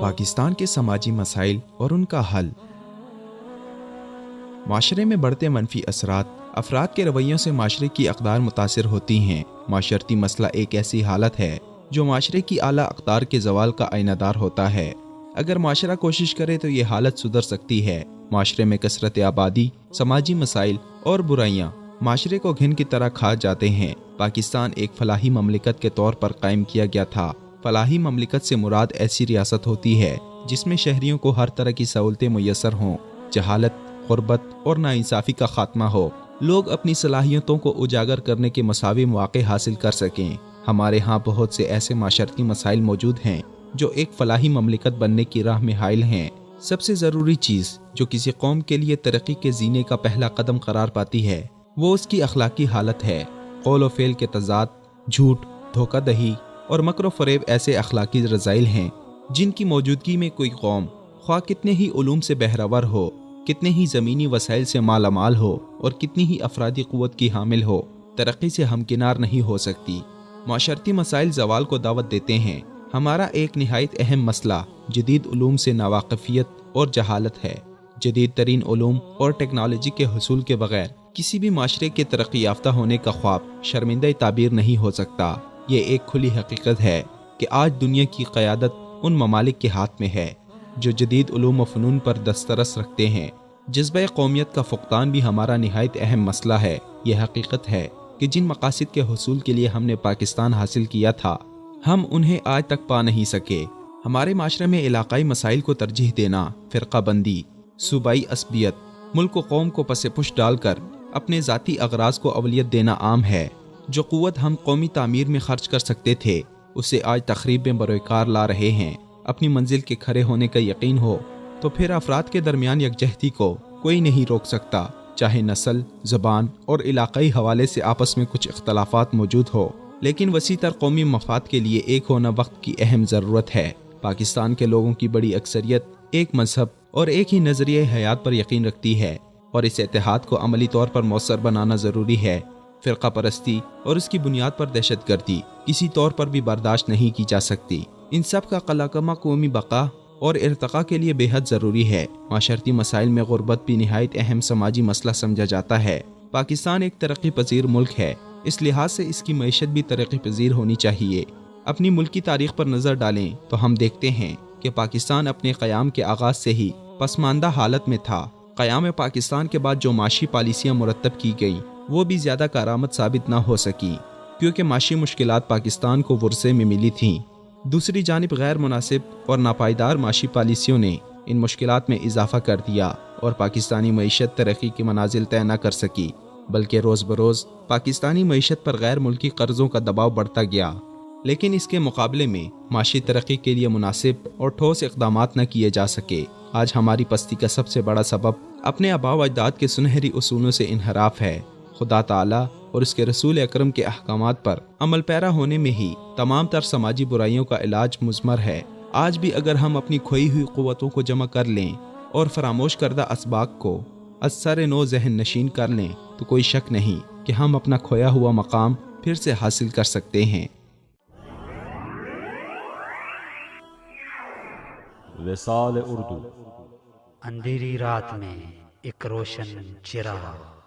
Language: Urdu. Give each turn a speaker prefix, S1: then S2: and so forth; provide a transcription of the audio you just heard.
S1: پاکستان کے سماجی مسائل اور ان کا حل۔ معاشرے میں بڑھتے منفی اثرات، افراد کے رویوں سے معاشرے کی اقدار متاثر ہوتی ہیں۔ معاشرتی مسئلہ ایک ایسی حالت ہے جو معاشرے کی اعلیٰ اقدار کے زوال کا آئینہ دار ہوتا ہے۔ اگر معاشرہ کوشش کرے تو یہ حالت سدھر سکتی ہے۔ معاشرے میں کثرت آبادی، سماجی مسائل اور برائیاں معاشرے کو گھن کی طرح کھا جاتے ہیں۔ پاکستان ایک فلاحی مملکت کے طور پر قائم کیا گیا تھا۔ فلاحی مملکت سے مراد ایسی ریاست ہوتی ہے جس میں شہریوں کو ہر طرح کی سہولتیں میسر ہوں، جہالت، غربت اور ناانصافی کا خاتمہ ہو، لوگ اپنی صلاحیتوں کو اجاگر کرنے کے مساوی مواقع حاصل کر سکیں۔ ہمارے ہاں بہت سے ایسے معاشرتی مسائل موجود ہیں جو ایک فلاحی مملکت بننے کی راہ میں حائل ہیں۔ سب سے ضروری چیز جو کسی قوم کے لیے ترقی کے زینے کا پہلا قدم قرار پاتی ہے وہ اس کی اخلاقی حالت ہے۔ قول و فعل کے تضاد، جھوٹ، دھوکہ دہی اور مکر و فریب ایسے اخلاقی رذائل ہیں جن کی موجودگی میں کوئی قوم خواہ کتنے ہی علوم سے بہرور ہو، کتنے ہی زمینی وسائل سے مالا مال ہو اور کتنی ہی افرادی قوت کی حامل ہو، ترقی سے ہمکنار نہیں ہو سکتی۔ معاشرتی مسائل زوال کو دعوت دیتے ہیں۔ ہمارا ایک نہایت اہم مسئلہ جدید علوم سے ناواقفیت اور جہالت ہے۔ جدید ترین علوم اور ٹیکنالوجی کے حصول کے بغیر کسی بھی معاشرے کے ترقی یافتہ ہونے کا خواب شرمندہ تعبیر نہیں ہو سکتا۔ یہ ایک کھلی حقیقت ہے کہ آج دنیا کی قیادت ان ممالک کے ہاتھ میں ہے جو جدید علوم و فنون پر دسترس رکھتے ہیں۔ جذبہ قومیت کا فقدان بھی ہمارا نہایت اہم مسئلہ ہے۔ یہ حقیقت ہے کہ جن مقاصد کے حصول کے لیے ہم نے پاکستان حاصل کیا تھا ہم انہیں آج تک پا نہیں سکے۔ ہمارے معاشرے میں علاقائی مسائل کو ترجیح دینا، فرقہ بندی، صوبائی عصبیت، ملک و قوم کو پس پش ڈال کر اپنے ذاتی اغراض کو اولویت دینا عام ہے۔ جو قوت ہم قومی تعمیر میں خرچ کر سکتے تھے اسے آج تخریب میں بروئے کار لا رہے ہیں۔ اپنی منزل کے کھڑے ہونے کا یقین ہو تو پھر افراد کے درمیان یکجہتی کو کوئی نہیں روک سکتا، چاہے نسل، زبان اور علاقائی حوالے سے آپس میں کچھ اختلافات موجود ہو، لیکن وسیع تر قومی مفاد کے لیے ایک ہونا وقت کی اہم ضرورت ہے۔ پاکستان کے لوگوں کی بڑی اکثریت ایک مذہب اور ایک ہی نظریہ حیات پر یقین رکھتی ہے اور اس اتحاد کو عملی طور پر مؤثر بنانا ضروری ہے۔ فرقہ پرستی اور اس کی بنیاد پر دہشت گردی کسی طور پر بھی برداشت نہیں کی جا سکتی۔ ان سب کا قلقمہ قومی بقا اور ارتقاء کے لیے بے حد ضروری ہے۔ معاشرتی مسائل میں غربت بھی نہایت اہم سماجی مسئلہ سمجھا جاتا ہے۔ پاکستان ایک ترقی پذیر ملک ہے، اس لحاظ سے اس کی معیشت بھی ترقی پذیر ہونی چاہیے۔ اپنی ملکی تاریخ پر نظر ڈالیں تو ہم دیکھتے ہیں کہ پاکستان اپنے قیام کے آغاز سے ہی پسماندہ حالت میں تھا۔ قیام پاکستان کے بعد جو معاشی پالیسیاں مرتب کی گئیں وہ بھی زیادہ کارآمد ثابت نہ ہو سکیں کیونکہ معاشی مشکلات پاکستان کو ورثے میں ملی تھیں۔ دوسری جانب غیر مناسب اور ناپائیدار معاشی پالیسیوں نے ان مشکلات میں اضافہ کر دیا اور پاکستانی معیشت ترقی کی منازل طے نہ کر سکی، بلکہ روز بروز پاکستانی معیشت پر غیر ملکی قرضوں کا دباؤ بڑھتا گیا۔ لیکن اس کے مقابلے میں معاشی ترقی کے لیے مناسب اور ٹھوس اقدامات نہ کیے جا سکے۔ آج ہماری پستی کا سب سے بڑا سبب اپنے آباء و اجداد کے سنہری اصولوں سے انحراف ہے۔ خدا تعالیٰ اور اس کے رسول اکرم کے احکامات پر عمل پیرا ہونے میں ہی تمام تر سماجی برائیوں کا علاج مضمر ہے۔ آج بھی اگر ہم اپنی کھوئی ہوئی قوتوں کو جمع کر لیں اور فراموش کردہ اسباق کو از سر نو ذہن نشین کر لیں تو کوئی شک نہیں کہ ہم اپنا کھویا ہوا مقام پھر سے حاصل کر سکتے ہیں۔
S2: وصال اردو۔
S3: اندھیری رات میں ایک روشن چراغ۔